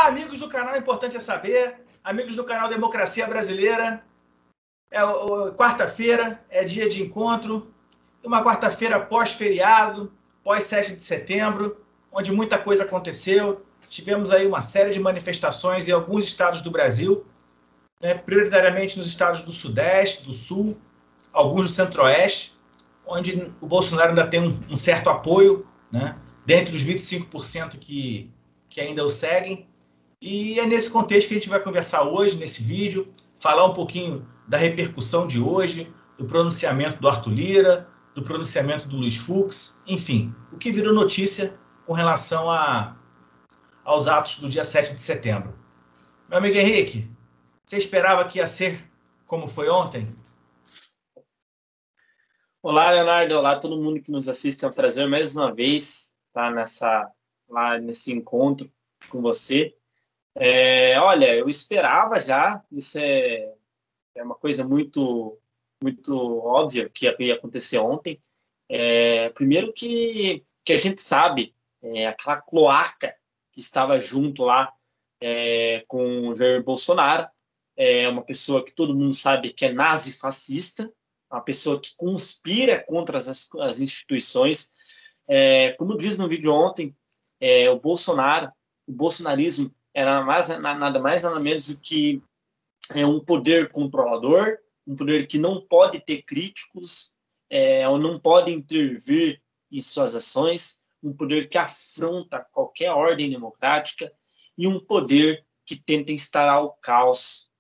Olá, amigos do canal Importante é Saber, amigos do canal Democracia Brasileira. Quarta-feira é dia de encontro, uma quarta-feira pós-feriado, pós-7 de setembro, onde muita coisa aconteceu. Tivemos aí uma série de manifestações em alguns estados do Brasil, né, prioritariamente nos estados do Sudeste, do Sul, alguns do Centro-Oeste, onde o Bolsonaro ainda tem um certo apoio, né, dentre os 25% que ainda o seguem. E é nesse contexto que a gente vai conversar hoje, nesse vídeo, falar um pouquinho da repercussão de hoje, do pronunciamento do Arthur Lira, do pronunciamento do Luiz Fux, enfim, o que virou notícia com relação aos atos do dia 7 de setembro. Meu amigo Henrique, você esperava que ia ser como foi ontem? Olá, Leonardo. Olá, todo mundo que nos assiste. É um prazer mais uma vez estar lá nesse encontro com você. Olha, eu esperava já, isso é uma coisa muito óbvia que ia acontecer ontem. Primeiro que a gente sabe, aquela cloaca que estava junto lá com o Jair Bolsonaro, uma pessoa que todo mundo sabe que é nazi-fascista, uma pessoa que conspira contra as instituições. Como diz no vídeo ontem, o bolsonarismo era nada mais, nada menos do que um poder controlador, um poder que não pode ter críticos, ou não pode intervir em suas ações, um poder que afronta qualquer ordem democrática e um poder que tenta instalar o caos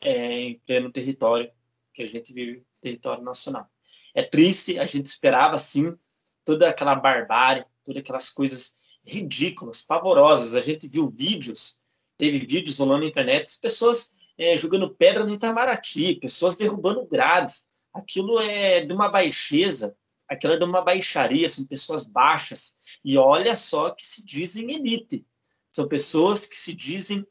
em pleno território que a gente vive, território nacional. É triste, a gente esperava, sim, toda aquela barbárie, todas aquelas coisas ridículas, pavorosas. A gente viu teve vídeos rolando na internet, pessoas jogando pedra no Itamaraty, pessoas derrubando grades. Aquilo é de uma baixeza, aquilo é de uma baixaria, são pessoas baixas. E olha só que se dizem elite. São pessoas que se dizem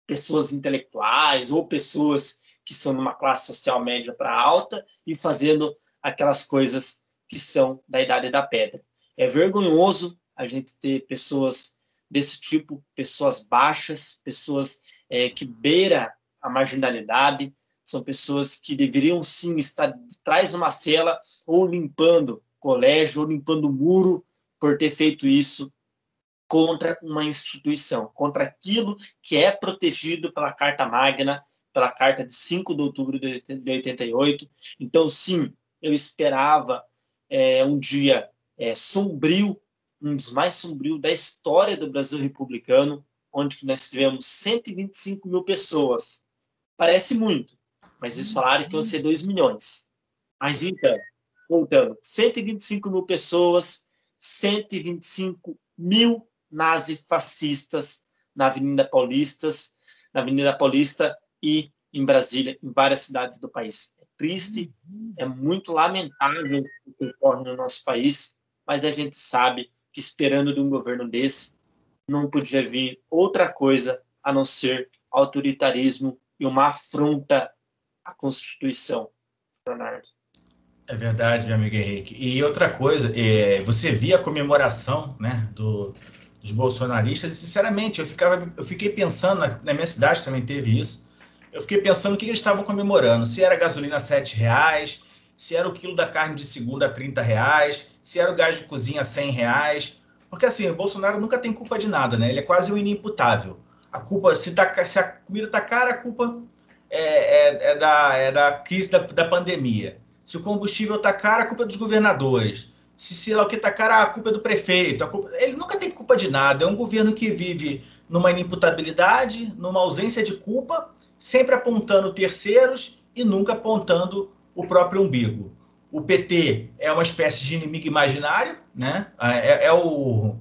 pessoas intelectuais ou pessoas que são numa classe social média para alta e fazendo aquelas coisas que são da idade da pedra. É vergonhoso a gente ter pessoas desse tipo, pessoas baixas, pessoas que beiram a marginalidade, são pessoas que deveriam sim estar atrás de uma cela ou limpando colégio, ou limpando muro por ter feito isso contra uma instituição, contra aquilo que é protegido pela Carta Magna, pela Carta de 5 de outubro de 88. Então, sim, eu esperava um dia sombrio, um dos mais sombrios da história do Brasil republicano, onde nós tivemos 125 mil pessoas. Parece muito, mas eles falaram que iam ser 2 milhões. Mas então, voltando, 125 mil pessoas, 125 mil nazifascistas na Avenida Paulista e em Brasília, em várias cidades do país. É triste, é muito lamentável o que ocorre no nosso país, mas a gente sabe que esperando de um governo desse, não podia vir outra coisa a não ser autoritarismo e uma afronta à Constituição, Leonardo. É verdade, meu amigo Henrique. E outra coisa, você via a comemoração, né, dos bolsonaristas, e sinceramente, eu fiquei pensando, na minha cidade também teve isso, eu fiquei pensando o que eles estavam comemorando, se era gasolina a R$7, se era o quilo da carne de segunda a R$30, se era o gás de cozinha a R$100, porque assim, o Bolsonaro nunca tem culpa de nada, né? Ele é quase um inimputável. A culpa, se a comida está cara, a culpa é da crise da pandemia. Se o combustível está caro, a culpa é dos governadores. Se sei lá o que está caro, a culpa é do prefeito. Ele nunca tem culpa de nada. É um governo que vive numa inimputabilidade, numa ausência de culpa, sempre apontando terceiros e nunca apontando o próprio umbigo. O PT é uma espécie de inimigo imaginário, né? É o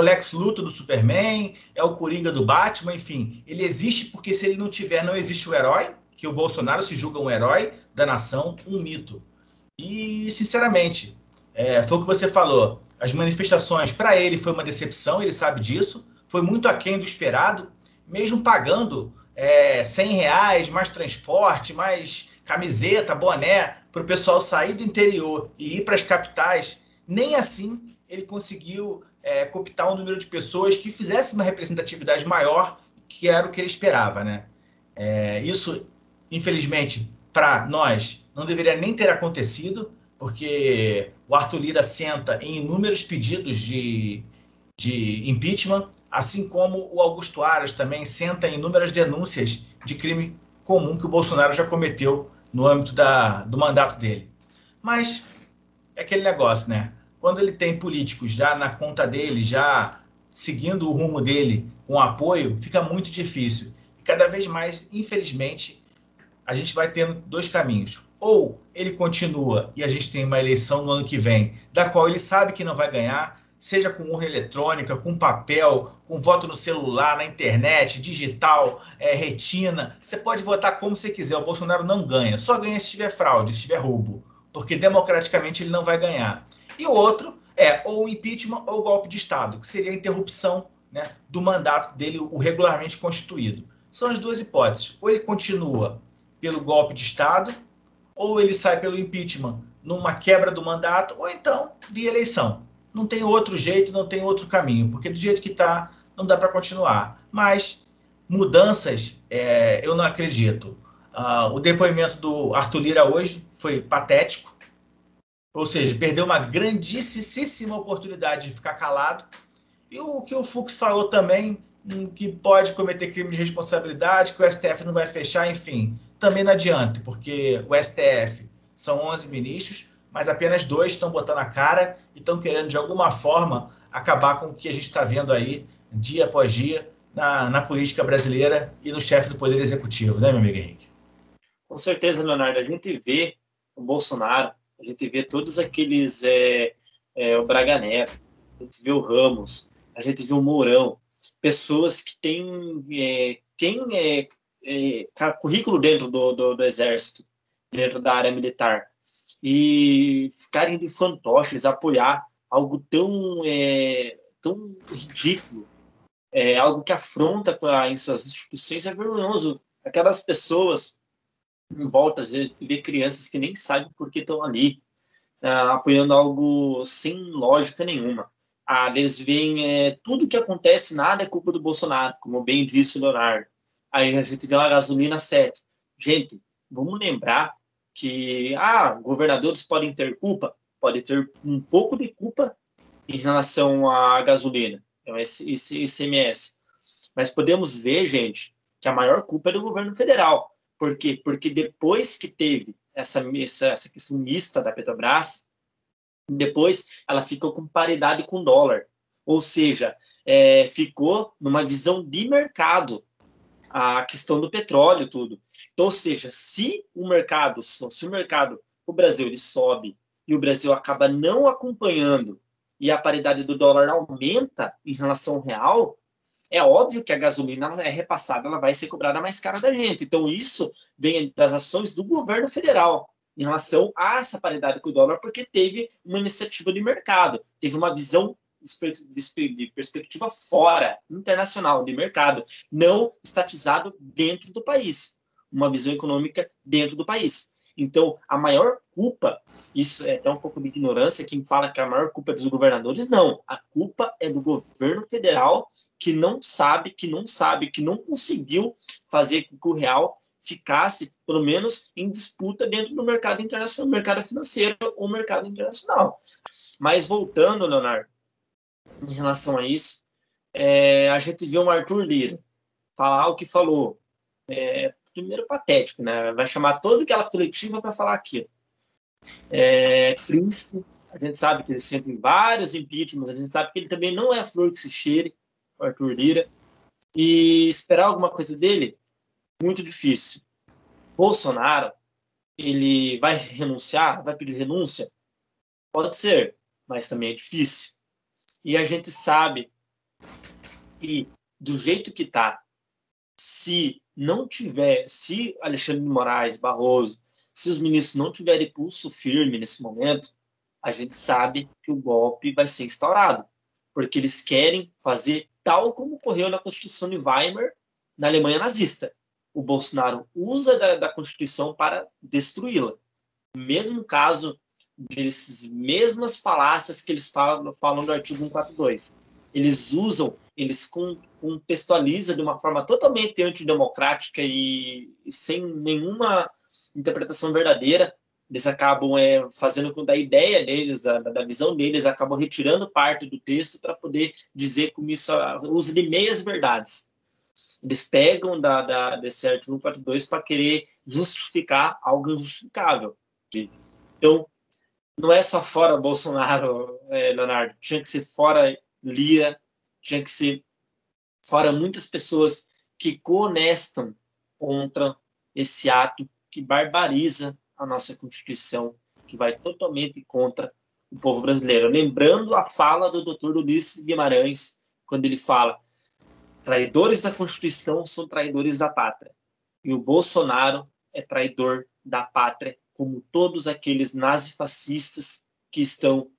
Lex Luthor do Superman, é o Coringa do Batman, enfim. Ele existe porque se ele não tiver, não existe o herói, que o Bolsonaro se julga um herói da nação, um mito. E, sinceramente, foi o que você falou. As manifestações, para ele, foi uma decepção, ele sabe disso. Foi muito aquém do esperado, mesmo pagando R$100, mais transporte, mais camiseta, boné, para o pessoal sair do interior e ir para as capitais. Nem assim ele conseguiu cooptar um número de pessoas que fizesse uma representatividade maior, que era o que ele esperava, né? Isso, infelizmente, para nós, não deveria nem ter acontecido, porque o Arthur Lira senta em inúmeros pedidos de impeachment, assim como o Augusto Aras também senta em inúmeras denúncias de crime comum que o Bolsonaro já cometeu no âmbito do mandato dele. Mas é aquele negócio, né? Quando ele tem políticos já na conta dele, já seguindo o rumo dele com apoio, fica muito difícil. E cada vez mais, infelizmente, a gente vai tendo dois caminhos. Ou ele continua e a gente tem uma eleição no ano que vem, da qual ele sabe que não vai ganhar, seja com urna eletrônica, com papel, com voto no celular, na internet, digital, retina. Você pode votar como você quiser. O Bolsonaro não ganha. Só ganha se tiver fraude, se tiver roubo. Porque democraticamente ele não vai ganhar. E o outro é ou o impeachment ou o golpe de Estado, que seria a interrupção, né, do mandato dele, o regularmente constituído. São as duas hipóteses. Ou ele continua pelo golpe de Estado, ou ele sai pelo impeachment numa quebra do mandato, ou então via eleição. Não tem outro jeito, não tem outro caminho, porque do jeito que está, não dá para continuar. Mas mudanças, eu não acredito. O depoimento do Arthur Lira hoje foi patético, ou seja, perdeu uma grandíssima oportunidade de ficar calado. E o que o Fux falou também, que pode cometer crime de responsabilidade, que o STF não vai fechar, enfim, também não adianta, porque o STF são 11 ministros, mas apenas 2 estão botando a cara e estão querendo, de alguma forma, acabar com o que a gente está vendo aí, dia após dia, na política brasileira e no chefe do Poder Executivo, né, meu amigo Henrique? Com certeza, Leonardo. A gente vê o Bolsonaro, a gente vê todos aqueles, o Braga Neto, a gente vê o Ramos, a gente vê o Mourão, pessoas que têm currículo dentro do Exército, dentro da área militar, e ficarem de fantoches, apoiar algo tão ridículo, algo que afronta essas instituições, é vergonhoso. Aquelas pessoas em volta, às vezes, ver crianças que nem sabem por que estão ali, apoiando algo sem lógica nenhuma. Eles veem tudo que acontece, nada é culpa do Bolsonaro, como bem disse o Leonardo. Aí a gente vê a gasolina 7. Gente, vamos lembrar que governadores podem ter culpa, pode ter um pouco de culpa em relação à gasolina, esse ICMS. Mas podemos ver, gente, que a maior culpa é do governo federal. Por quê? Porque depois que teve essa questão mista da Petrobras, depois ela ficou com paridade com o dólar. Ou seja, ficou numa visão de mercado a questão do petróleo, tudo. Então, ou seja, se o mercado, o Brasil, ele sobe e o Brasil acaba não acompanhando e a paridade do dólar aumenta em relação ao real, é óbvio que a gasolina é repassada, ela vai ser cobrada mais cara da gente. Então, isso vem das ações do governo federal em relação a essa paridade com o dólar, porque teve uma iniciativa de mercado, teve uma visão de perspectiva fora, internacional, de mercado, não estatizado dentro do país, uma visão econômica dentro do país. Então, a maior culpa, isso é até um pouco de ignorância, quem fala que a maior culpa é dos governadores, não. A culpa é do governo federal que não conseguiu fazer com que o real ficasse, pelo menos, em disputa dentro do mercado internacional, mercado financeiro ou mercado internacional. Mas voltando, Leonardo, em relação a isso, a gente viu o Arthur Lira falar o que falou. Primeiro patético, né? Vai chamar toda aquela coletiva para falar aquilo. Príncipe, a gente sabe que ele sempre tem vários impeachments, a gente sabe que ele também não é a flor que se cheire, o Arthur Lira, e esperar alguma coisa dele, muito difícil. Bolsonaro, ele vai renunciar, vai pedir renúncia? Pode ser, mas também é difícil. E a gente sabe que, do jeito que está, se Alexandre de Moraes, Barroso, se os ministros não tiverem pulso firme nesse momento, a gente sabe que o golpe vai ser instaurado, porque eles querem fazer tal como ocorreu na Constituição de Weimar, na Alemanha nazista. O Bolsonaro usa da Constituição para destruí-la. No mesmo caso dessas mesmas falácias que eles falam do artigo 142. Eles contextualizam de uma forma totalmente antidemocrática e sem nenhuma interpretação verdadeira. Eles acabam fazendo com da ideia deles, da visão deles, acabam retirando parte do texto para poder dizer como isso usa de meias verdades. Eles pegam desse artigo 142 para querer justificar algo injustificável. Então, não é só fora Bolsonaro, Leonardo. Tinha que ser fora Lira, tinha que ser fora muitas pessoas que conestam contra esse ato que barbariza a nossa Constituição, que vai totalmente contra o povo brasileiro. Lembrando a fala do Dr. Ulisses Guimarães, quando ele fala: traidores da Constituição são traidores da pátria. E o Bolsonaro é traidor da pátria, como todos aqueles nazifascistas que estão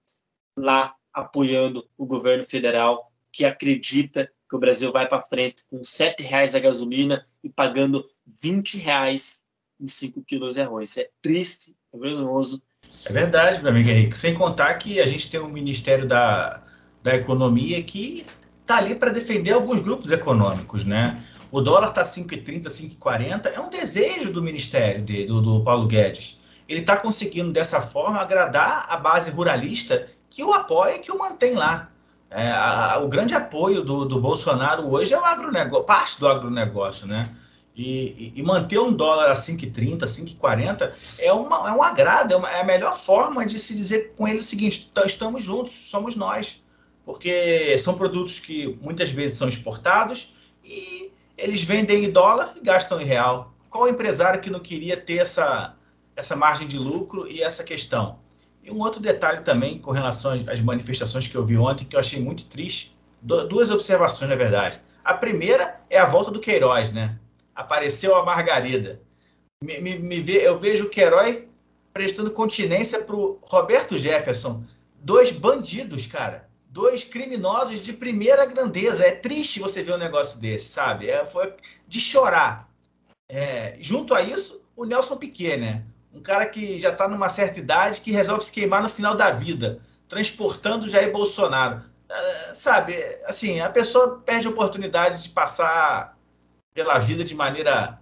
lá apoiando o governo federal, que acredita que o Brasil vai para frente com R$7 a gasolina e pagando R$20 em 5 quilos de arroz. É triste, é vergonhoso. É verdade, meu amigo Henrique. Sem contar que a gente tem um Ministério da Economia que está ali para defender alguns grupos econômicos, né? O dólar está 5,30, 5,40. É um desejo do Ministério do Paulo Guedes. Ele está conseguindo, dessa forma, agradar a base ruralista que o apoia e que o mantém lá. O grande apoio do Bolsonaro hoje é o agronegócio, parte do agronegócio, né? E manter um dólar a 5,30, 5,40 é um agrado, é a melhor forma de se dizer com ele o seguinte: estamos juntos, somos nós. Porque são produtos que muitas vezes são exportados e eles vendem em dólar e gastam em real. Qual empresário que não queria ter essa margem de lucro e essa questão? E um outro detalhe também com relação às manifestações que eu vi ontem, que eu achei muito triste. Duas observações, na verdade. A primeira é a volta do Queiroz, né? Apareceu a Margarida. Eu vejo o Queiroz prestando continência para o Roberto Jefferson. 2 bandidos, cara. 2 criminosos de primeira grandeza. É triste você ver um negócio desse, sabe? Foi de chorar. Junto a isso, o Nelson Piquet, né? Um cara que já está numa certa idade, que resolve se queimar no final da vida, transportando Jair Bolsonaro. Sabe, assim, a pessoa perde a oportunidade de passar pela vida de maneira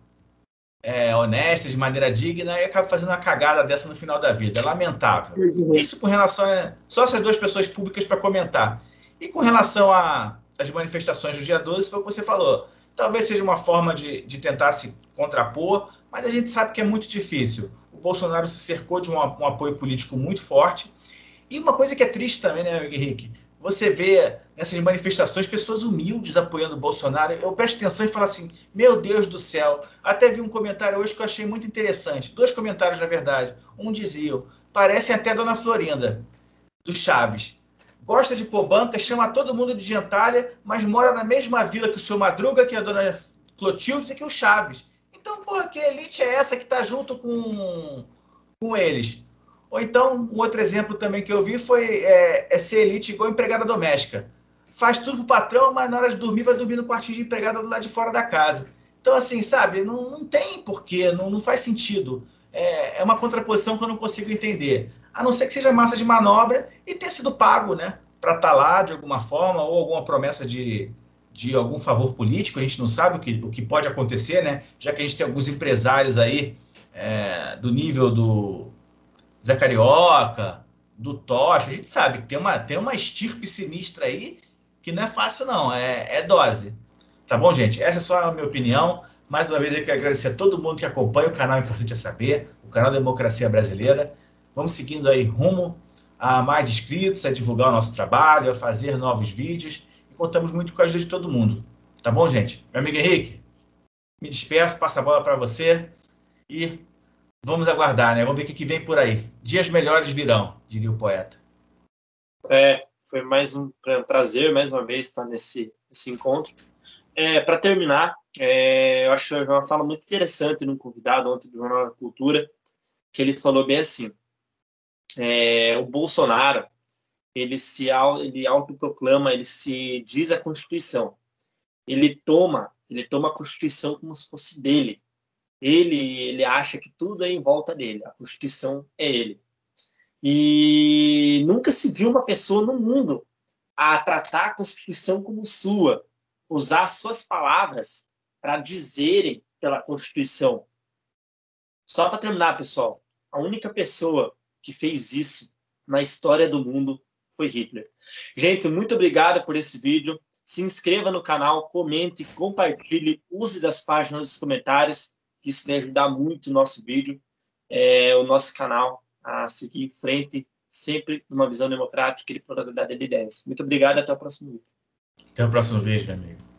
honesta, de maneira digna, e acaba fazendo uma cagada dessa no final da vida. É lamentável. Isso com relação só essas 2 pessoas públicas para comentar. E com relação às manifestações do dia 12, foi o que você falou. Talvez seja uma forma de tentar se contrapor, mas a gente sabe que é muito difícil. O Bolsonaro se cercou de um apoio político muito forte. E uma coisa que é triste também, né, Henrique? Você vê nessas manifestações pessoas humildes apoiando o Bolsonaro. Eu presto atenção e falo assim: meu Deus do céu. Até vi um comentário hoje que eu achei muito interessante. 2 comentários, na verdade. Um dizia: parecem até Dona Florinda, do Chaves. Gosta de pôr banca, chama todo mundo de gentalha, mas mora na mesma vila que o seu Madruga, que a Dona Clotilde e que o Chaves. Então, porra, que elite é essa que está junto com eles? Ou então, um outro exemplo também que eu vi foi ser elite igual empregada doméstica. Faz tudo pro patrão, mas na hora de dormir vai dormir no quartinho de empregada do lado de fora da casa. Então, assim, sabe, não tem porquê, não faz sentido. É uma contraposição que eu não consigo entender. A não ser que seja massa de manobra e ter sido pago, né? Para estar lá de alguma forma, ou alguma promessa de algum favor político. A gente não sabe o que pode acontecer, né? Já que a gente tem alguns empresários aí do nível do Zé Carioca, do Tocha. A gente sabe que tem uma estirpe sinistra aí que não é fácil, não. É dose. Tá bom, gente? Essa é só a minha opinião. Mais uma vez, eu quero agradecer a todo mundo que acompanha o canal Importante é Saber, o canal Democracia Brasileira. Vamos seguindo aí rumo a mais inscritos, a divulgar o nosso trabalho, a fazer novos vídeos. E contamos muito com a ajuda de todo mundo. Tá bom, gente? Meu amigo Henrique, me despeço, passo a bola para você e vamos aguardar, né? Vamos ver o que vem por aí. Dias melhores virão, diria o poeta. Foi mais um prazer, mais uma vez, estar nesse encontro. Para terminar, eu acho uma fala muito interessante num convidado ontem do Jornal da Cultura, que ele falou bem assim: o Bolsonaro, ele autoproclama, ele se diz a Constituição. Ele toma a Constituição como se fosse dele. Ele acha que tudo é em volta dele. A Constituição é ele. E nunca se viu uma pessoa no mundo a tratar a Constituição como sua, usar suas palavras para dizerem pela Constituição. Só para terminar, pessoal, a única pessoa que fez isso na história do mundo foi Hitler. Gente, muito obrigado por esse vídeo. Se inscreva no canal, comente, compartilhe, use das páginas nos comentários, que isso vai ajudar muito o nosso vídeo, o nosso canal a seguir em frente, sempre numa visão democrática e de pluralidade de ideias. Muito obrigado e até o próximo vídeo. Até o próximo vídeo, amigo.